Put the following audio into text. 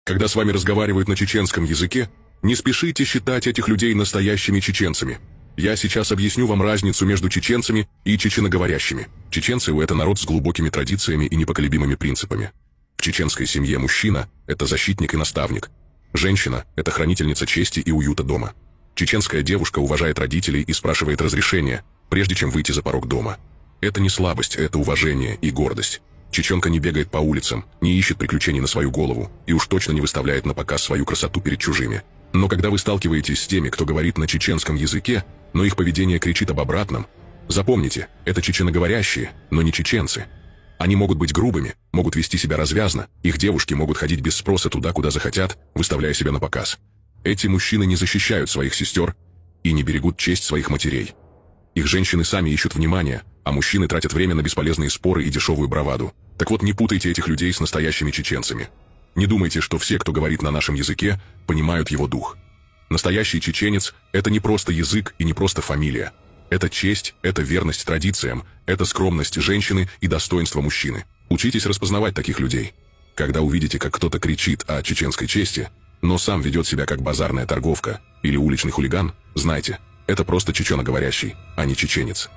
Когда с вами разговаривают на чеченском языке, не спешите считать этих людей настоящими чеченцами. Я сейчас объясню вам разницу между чеченцами и чеченоговорящими. Чеченцы – это народ с глубокими традициями и непоколебимыми принципами. В чеченской семье мужчина – это защитник и наставник. Женщина – это хранительница чести и уюта дома. Чеченская девушка уважает родителей и спрашивает разрешения, прежде чем выйти за порог дома. Это не слабость, это уважение и гордость. Чеченка не бегает по улицам, не ищет приключений на свою голову и уж точно не выставляет на показ свою красоту перед чужими. Но когда вы сталкиваетесь с теми, кто говорит на чеченском языке, но их поведение кричит об обратном, запомните, это чеченоговорящие, но не чеченцы. Они могут быть грубыми, могут вести себя развязно, их девушки могут ходить без спроса туда, куда захотят, выставляя себя на показ. Эти мужчины не защищают своих сестер и не берегут честь своих матерей. Их женщины сами ищут внимания, а мужчины тратят время на бесполезные споры и дешевую браваду. Так вот, не путайте этих людей с настоящими чеченцами. Не думайте, что все, кто говорит на нашем языке, понимают его дух. Настоящий чеченец – это не просто язык и не просто фамилия. Это честь, это верность традициям, это скромность женщины и достоинство мужчины. Учитесь распознавать таких людей. Когда увидите, как кто-то кричит о чеченской чести, но сам ведет себя как базарная торговка или уличный хулиган, знайте, это просто чеченоговорящий, а не чеченец.